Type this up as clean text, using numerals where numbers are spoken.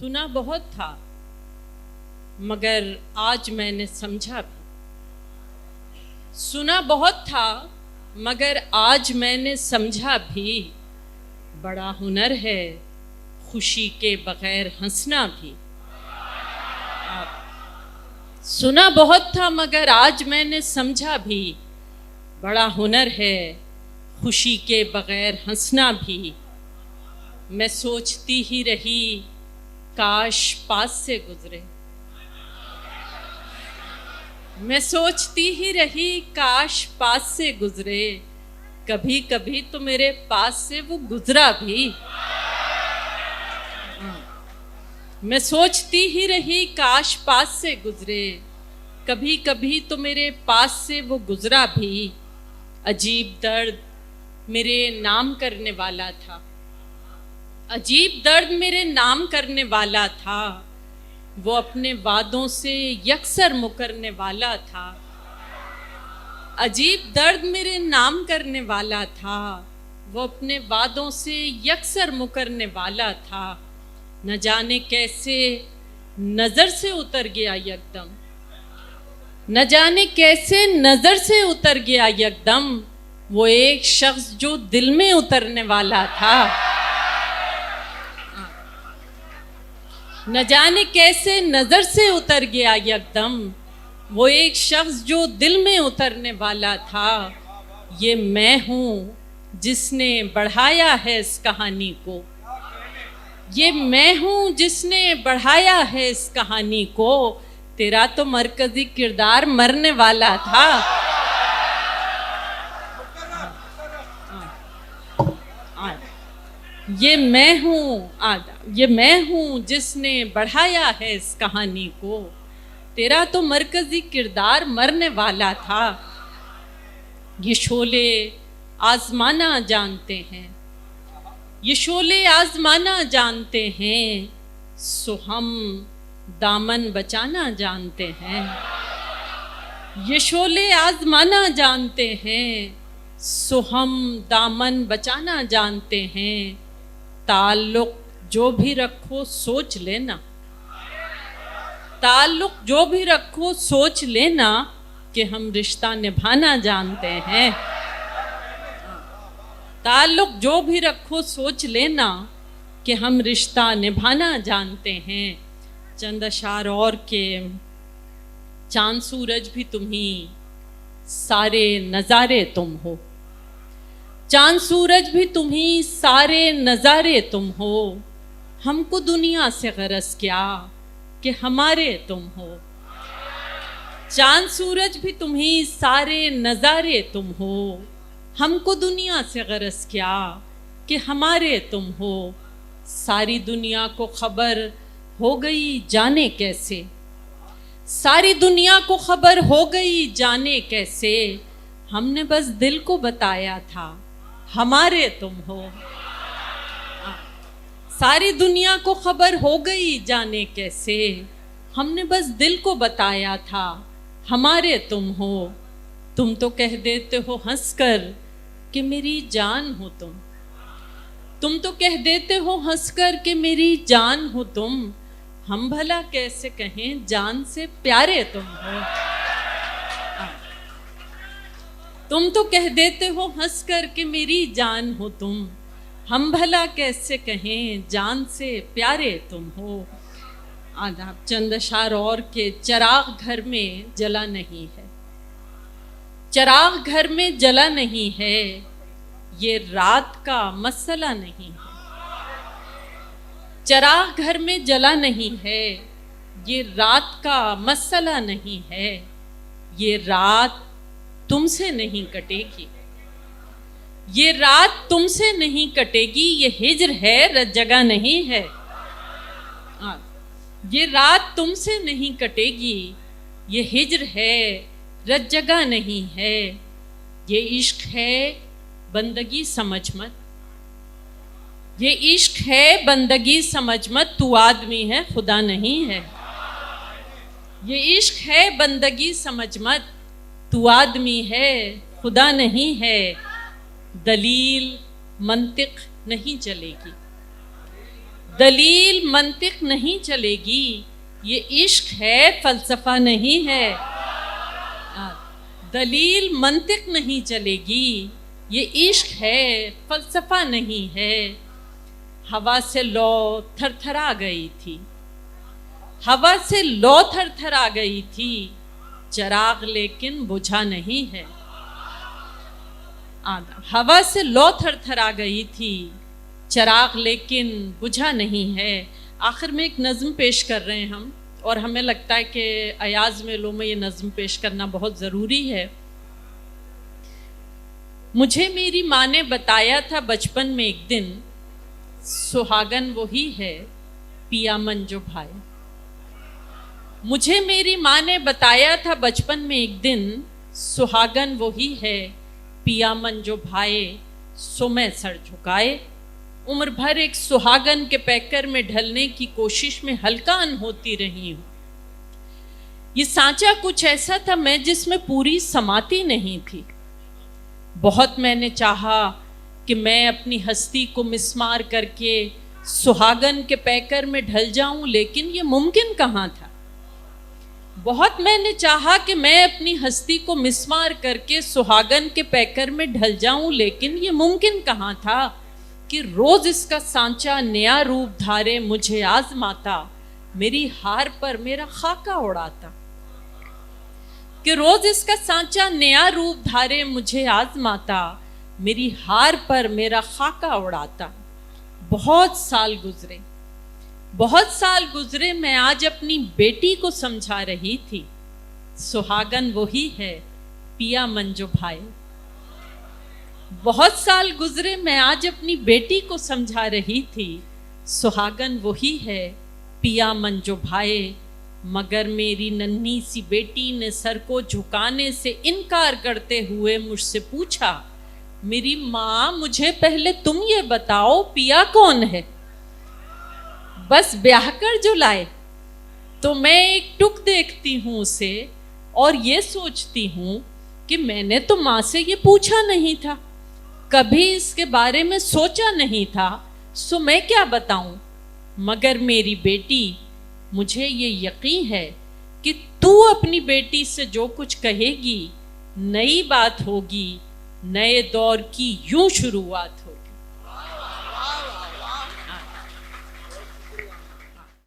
सुना बहुत था मगर आज मैंने समझा भी। सुना बहुत था मगर आज मैंने समझा भी। बड़ा हुनर है खुशी के बगैर हंसना भी। सुना बहुत था मगर आज मैंने समझा भी। बड़ा हुनर है खुशी के बगैर हंसना भी। मैं सोचती ही रही काश पास से गुजरे। मैं सोचती ही रही काश पास से गुजरे। कभी कभी तो मेरे पास से वो गुजरा भी। मैं सोचती ही रही काश पास से गुजरे। कभी कभी तो मेरे पास से वो गुजरा भी। अजीब दर्द मेरे नाम करने वाला था। अजीब दर्द मेरे नाम करने वाला था। वो अपने वादों से यकसर मुकरने वाला था। अजीब दर्द मेरे नाम करने वाला था। वो अपने वादों से यकसर मुकरने वाला था। न जाने कैसे नजर से उतर गया यकदम। न जाने कैसे नजर से उतर गया यकदम। वो एक शख्स जो दिल में उतरने वाला था। न जाने कैसे नजर से उतर गया यकदम। वो एक शख्स जो दिल में उतरने वाला था। ये मैं हूँ जिसने बढ़ाया है इस कहानी को। ये मैं हूँ जिसने बढ़ाया है इस कहानी को। तेरा तो मरकजी किरदार मरने वाला था। ये मैं हूँ जिसने बढ़ाया है इस कहानी को। तेरा तो मरकजी किरदार मरने वाला था। ये शोले आजमाना जानते हैं। ये शोले आजमाना जानते हैं। सो हम दामन बचाना जानते हैं। ये शोले आजमाना जानते हैं। सो हम दामन बचाना जानते हैं। ताल्लुक जो भी रखो सोच लेना। ताल्लुक जो भी रखो सोच लेना कि हम रिश्ता निभाना जानते हैं। ताल्लुक जो भी रखो सोच लेना कि हम रिश्ता निभाना जानते हैं। चंद अशार और के चांद सूरज भी तुम ही, सारे नज़ारे तुम हो। चांद सूरज भी तुम ही, सारे नज़ारे तुम हो। हमको दुनिया से गरज क्या कि हमारे तुम हो। चांद सूरज भी तुम ही, सारे नज़ारे तुम हो। हमको दुनिया से गरज क्या कि हमारे तुम हो। सारी दुनिया को खबर हो गई जाने कैसे। सारी दुनिया को खबर हो गई जाने कैसे। हमने बस दिल को बताया था हमारे तुम हो। सारी दुनिया को खबर हो गई जाने कैसे। हमने बस दिल को बताया था हमारे तुम हो। तुम तो कह देते हो हंसकर कि मेरी जान हो तुम। तुम तो कह देते हो हंसकर कि मेरी जान हो तुम। हम भला कैसे कहें जान से प्यारे तुम हो। तुम तो कह देते हो हंसकर कि मेरी जान हो तुम। हम भला कैसे कहें जान से प्यारे तुम हो। आदाब चंद अशार और के चिराग घर में जला नहीं है। चिराग घर में जला नहीं है। ये रात का मसला नहीं है। चिराग घर में जला नहीं है। ये रात का मसला नहीं है। ये रात तुमसे नहीं कटेगी। ये रात तुमसे नहीं कटेगी। ये हिज्र है रत जगह नहीं है। ये रात तुमसे नहीं कटेगी। ये हिज्र है रत जगह नहीं है। ये इश्क है बंदगी समझ मत। ये इश्क है बंदगी समझ मत। तू आदमी है खुदा नहीं है। ये इश्क है बंदगी समझ मत। तू आदमी है खुदा नहीं है। दलील मंतिक नहीं चलेगी। दलील मंतिक नहीं चलेगी, ये इश्क है फलसफा नहीं है। दलील मंतिक नहीं चलेगी, ये इश्क है फलसफा नहीं है। हवा से लौ थरथरा गई थी, हवा से लौ थरथरा गई थी, चिराग लेकिन बुझा नहीं है। हवा से लौ थरथरा गई थी, चिराग लेकिन बुझा नहीं है। आखिर में एक नज़्म पेश कर रहे हैं हम, और हमें लगता है कि अयाज मेलों में ये नज़्म पेश करना बहुत ज़रूरी है। मुझे मेरी माँ ने बताया था बचपन में एक दिन, सुहागन वही है पिया मन जो भाए। मुझे मेरी माँ ने बताया था बचपन में एक दिन, सुहागन वही है पिया मन जो भाए, सो मैं सर झुकाए। उम्र भर एक सुहागन के पैकर में ढलने की कोशिश में हल्कान होती रही हूँ। ये सांचा कुछ ऐसा था मैं जिसमें पूरी समाती नहीं थी। बहुत मैंने चाहा कि मैं अपनी हस्ती को मिस्मार करके सुहागन के पैकर में ढल जाऊं, लेकिन ये मुमकिन कहाँ था। बहुत मैंने चाहा कि मैं अपनी हस्ती को मिस्मार करके सुहागन के पैकर में ढल जाऊं, लेकिन ये मुमकिन कहाँ था कि रोज इसका सांचा नया रूप धारे मुझे आजमाता, मेरी हार पर मेरा खाका उड़ाता। कि रोज इसका सांचा नया रूप धारे मुझे आजमाता, मेरी हार पर मेरा खाका उड़ाता। बहुत साल गुजरे, बहुत साल गुजरे, मैं आज अपनी बेटी को समझा रही थी, सुहागन वही है पिया मन जो भाए। बहुत साल गुजरे, मैं आज अपनी बेटी को समझा रही थी, सुहागन वही है पिया मन जो भाए। मगर मेरी नन्ही सी बेटी ने सर को झुकाने से इनकार करते हुए मुझसे पूछा, मेरी माँ मुझे पहले तुम ये बताओ पिया कौन है। बस ब्याह कर जो लाए तो मैं एक टुक देखती हूँ उसे और ये सोचती हूँ कि मैंने तो माँ से ये पूछा नहीं था, कभी इसके बारे में सोचा नहीं था, सो मैं क्या बताऊं। मगर मेरी बेटी, मुझे ये यकीन है कि तू अपनी बेटी से जो कुछ कहेगी नई बात होगी, नए दौर की यूं शुरुआत होगी।